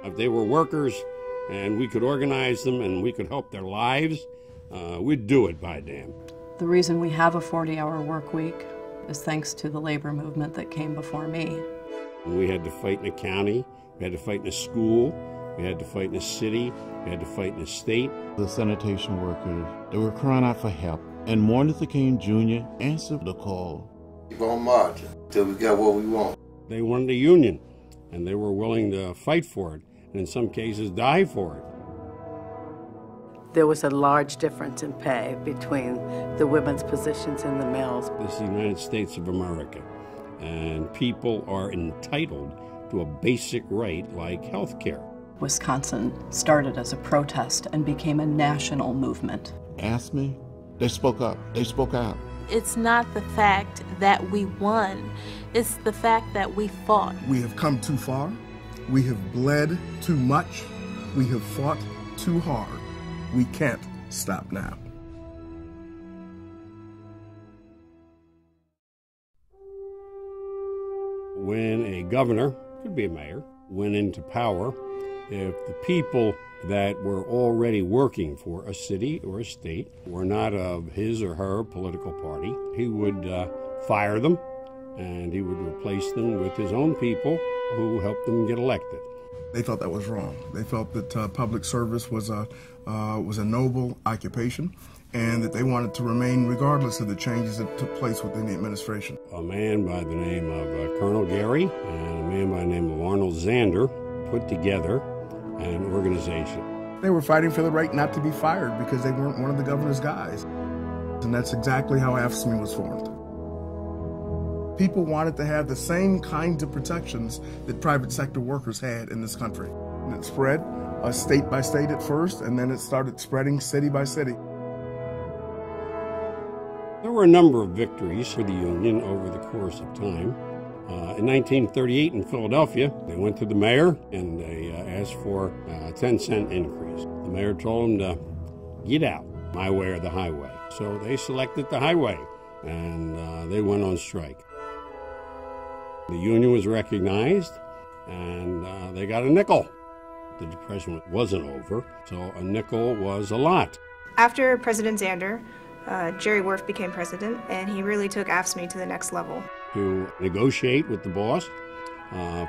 If they were workers and we could organize them and we could help their lives, we'd do it, by damn. The reason we have a 40-hour work week is thanks to the labor movement that came before me. We had to fight in a county, we had to fight in a school, we had to fight in a city, we had to fight in a state. The sanitation workers, they were crying out for help, and Martin Luther King Jr. answered the call. Keep on marching till we got what we want. They wanted a union, and they were willing to fight for it, and in some cases die for it. There was a large difference in pay between the women's positions and the males. This is the United States of America, and people are entitled to a basic right like health care. Wisconsin started as a protest and became a national movement. AFSCME, they spoke up, they spoke out. It's not the fact that we won, it's the fact that we fought. We have come too far, we have bled too much, we have fought too hard. We can't stop now. When a governor, could be a mayor, went into power, if the people that were already working for a city or a state were not of his or her political party, he would fire them, and he would replace them with his own people who helped them get elected. They felt that was wrong. They felt that public service was a noble occupation, and that they wanted to remain regardless of the changes that took place within the administration. A man by the name of Colonel Gary and a man by the name of Arnold Zander put together an organization. They were fighting for the right not to be fired because they weren't one of the governor's guys. And that's exactly how AFSCME was formed. People wanted to have the same kinds of protections that private sector workers had in this country. And it spread state by state at first, and then it started spreading city by city. There were a number of victories for the union over the course of time. In 1938 in Philadelphia, they went to the mayor and they asked for a 10-cent increase. The mayor told them to get out, my way or the highway. So they selected the highway, and they went on strike. The union was recognized, and they got a nickel. The Depression wasn't over, so a nickel was a lot. After President Zander, Jerry Worf became president, and he really took AFSCME to the next level. To negotiate with the boss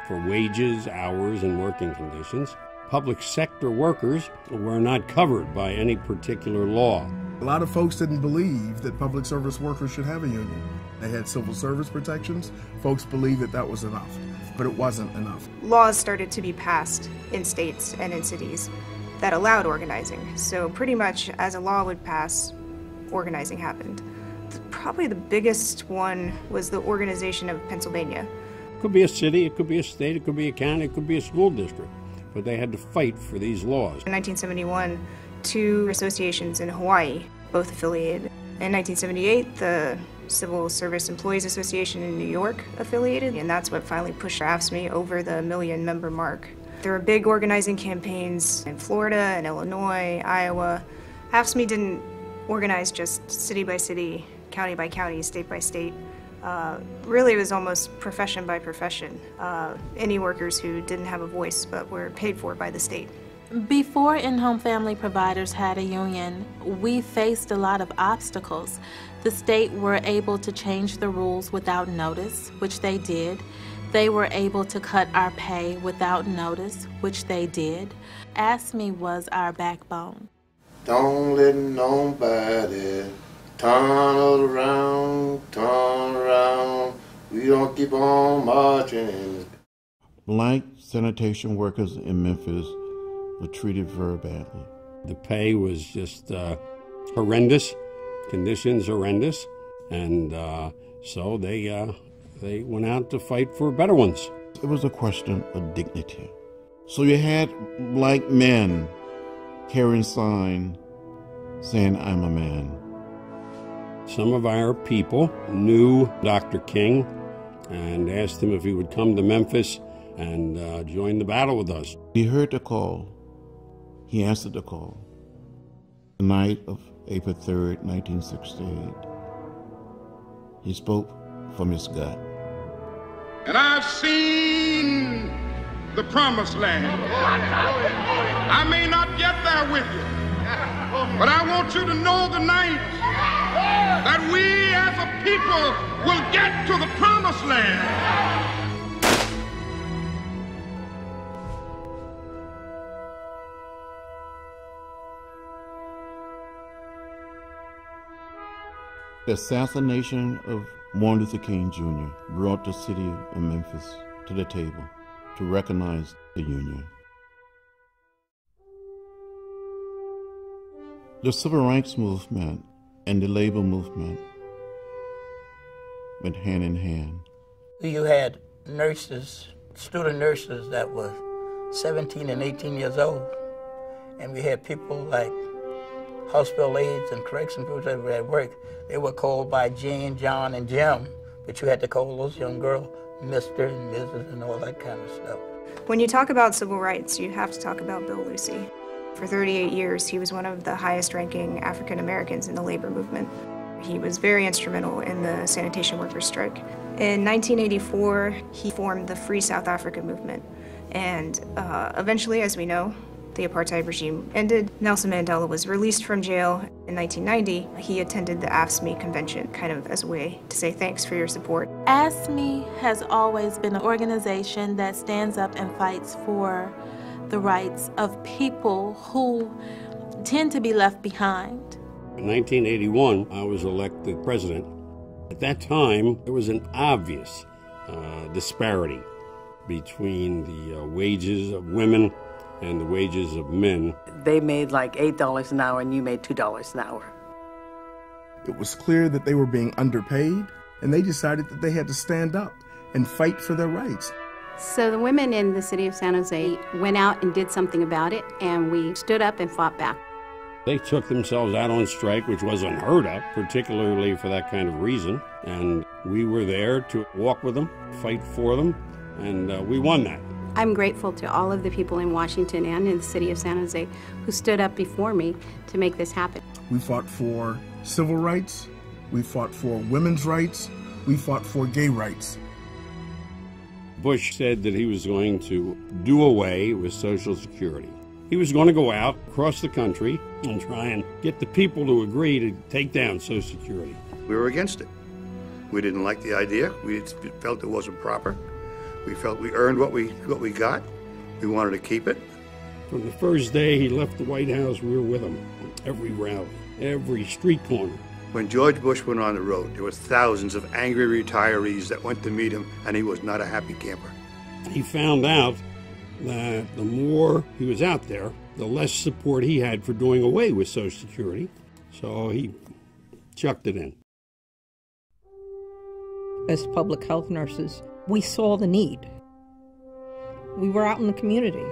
for wages, hours, and working conditions. Public sector workers were not covered by any particular law. A lot of folks didn't believe that public service workers should have a union. They had civil service protections. Folks believed that that was enough, but it wasn't enough. Laws started to be passed in states and in cities that allowed organizing. So pretty much as a law would pass, organizing happened. Probably the biggest one was the organization of Pennsylvania. It could be a city, it could be a state, it could be a county, it could be a school district, but they had to fight for these laws. In 1971, two associations in Hawaii, both affiliated. In 1978, the Civil Service Employees Association in New York affiliated, and that's what finally pushed AFSCME over the 1 million member mark. There were big organizing campaigns in Florida and Illinois, Iowa. AFSCME didn't organize just city by city, county by county, state by state. Really, it was almost profession by profession. Any workers who didn't have a voice but were paid for by the state. Before in-home family providers had a union, we faced a lot of obstacles. The state were able to change the rules without notice, which they did. They were able to cut our pay without notice, which they did. AFSCME was our backbone. Don't let nobody turn us around, turn around. We don't keep on marching. Black sanitation workers in Memphis were treated very badly. The pay was just horrendous, conditions horrendous, and so they went out to fight for better ones. It was a question of dignity. So you had black men carrying signs saying, "I'm a man." Some of our people knew Dr. King and asked him if he would come to Memphis and join the battle with us. He heard the call. He answered the call. The night of April 3rd, 1968, he spoke from his gut. And I've seen the promised land. I may not get there with you, but I want you to know tonight that we as a people will get to the promised land. The assassination of Martin Luther King Jr. brought the city of Memphis to the table to recognize the Union. The Civil Rights Movement and the labor movement went hand in hand. You had nurses, student nurses that were 17 and 18 years old, and we had people like hospital aides and correction people that were at work. They were called by Jane, John, and Jim, but you had to call those young girls Mr. and Mrs. and all that kind of stuff. When you talk about civil rights, you have to talk about Bill Lucey. For 38 years, he was one of the highest-ranking African Americans in the labor movement. He was very instrumental in the sanitation workers' strike. In 1984, he formed the Free South Africa movement, and eventually, as we know, the apartheid regime ended. Nelson Mandela was released from jail in 1990. He attended the AFSCME convention, kind of as a way to say thanks for your support. AFSCME has always been an organization that stands up and fights for the rights of people who tend to be left behind. In 1981, I was elected president. At that time, there was an obvious disparity between the wages of women and the wages of men. They made like $8 an hour and you made $2 an hour. It was clear that they were being underpaid, and they decided that they had to stand up and fight for their rights. So the women in the city of San Jose went out and did something about it, and we stood up and fought back. They took themselves out on strike, which was unheard of, particularly for that kind of reason. And we were there to walk with them, fight for them, and we won that. I'm grateful to all of the people in Washington and in the city of San Jose who stood up before me to make this happen. We fought for civil rights, we fought for women's rights, we fought for gay rights. Bush said that he was going to do away with Social Security. He was going to go out across the country and try and get the people to agree to take down Social Security. We were against it. We didn't like the idea. We felt it wasn't proper. We felt we earned what we got. We wanted to keep it. From the first day he left the White House, we were with him on every rally, every street corner. When George Bush went on the road, there were thousands of angry retirees that went to meet him, and he was not a happy camper. He found out that the more he was out there, the less support he had for doing away with Social Security, so he chucked it in. As public health nurses, we saw the need. We were out in the community,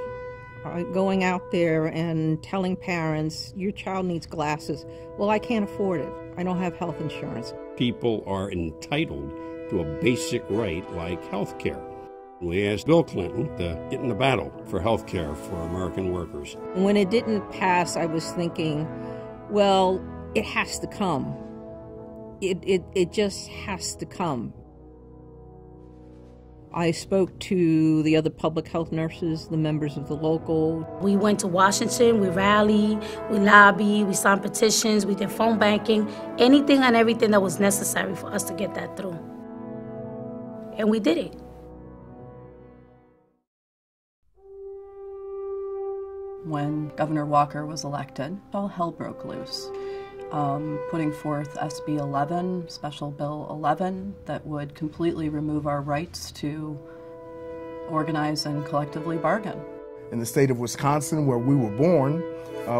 going out there and telling parents, your child needs glasses. Well, I can't afford it. I don't have health insurance. People are entitled to a basic right like health care. We asked Bill Clinton to get in the battle for health care for American workers. When it didn't pass, I was thinking, well, it has to come. It just has to come. I spoke to the other public health nurses, the members of the local. We went to Washington, we rallied, we lobbied, we signed petitions, we did phone banking, anything and everything that was necessary for us to get that through. And we did it. When Governor Walker was elected, all hell broke loose. Putting forth SB 11, Special Bill 11, that would completely remove our rights to organize and collectively bargain. In the state of Wisconsin, where we were born,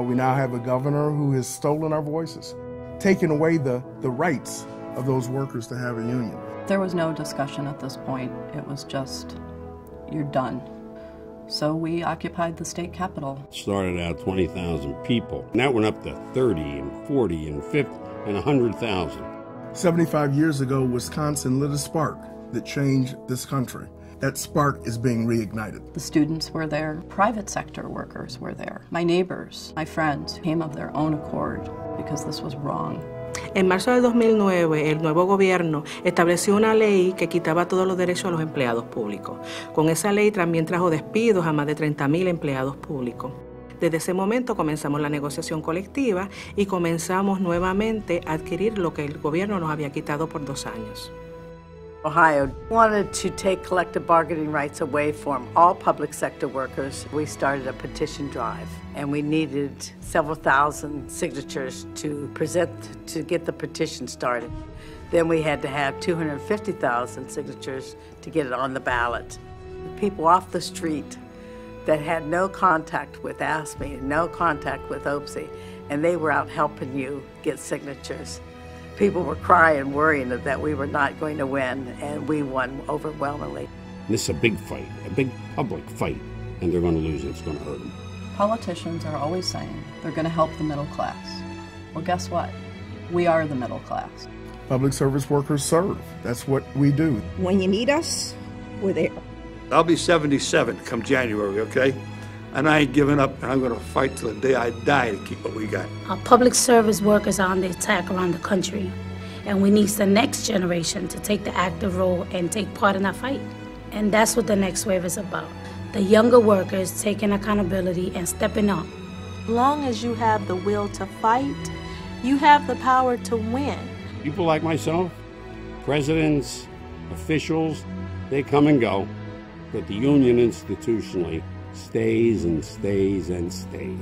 we now have a governor who has stolen our voices, taken away the rights of those workers to have a union. There was no discussion at this point. It was just, you're done. So we occupied the state capitol. It started out 20,000 people, and that went up to 30 and 40 and 50 and 100,000. 75 years ago, Wisconsin lit a spark that changed this country. That spark is being reignited. The students were there, private sector workers were there. My neighbors, my friends came of their own accord because this was wrong. En marzo del 2009, el nuevo gobierno estableció una ley que quitaba todos los derechos a los empleados públicos. Con esa ley también trajo despidos a más de 30.000 empleados públicos. Desde ese momento comenzamos la negociación colectiva y comenzamos nuevamente a adquirir lo que el gobierno nos había quitado por 2 años. Ohio wanted to take collective bargaining rights away from all public sector workers. We started a petition drive, and we needed several thousand signatures to present to get the petition started. Then we had to have 250,000 signatures to get it on the ballot. People off the street that had no contact with AFSCME, no contact with OPSI, and they were out helping you get signatures. People were crying, worrying that we were not going to win, and we won overwhelmingly. This is a big fight, a big public fight, and they're going to lose it. It's going to hurt them. Politicians are always saying they're going to help the middle class. Well, guess what? We are the middle class. Public service workers serve. That's what we do. When you need us, we're there. I'll be 77 come January, okay? And I ain't giving up, and I'm going to fight till the day I die to keep what we got. Our public service workers are on the attack around the country, and we need the next generation to take the active role and take part in that fight. And that's what the next wave is about. The younger workers taking accountability and stepping up. As long as you have the will to fight, you have the power to win. People like myself, presidents, officials, they come and go, but the union institutionally stays and stays and stays.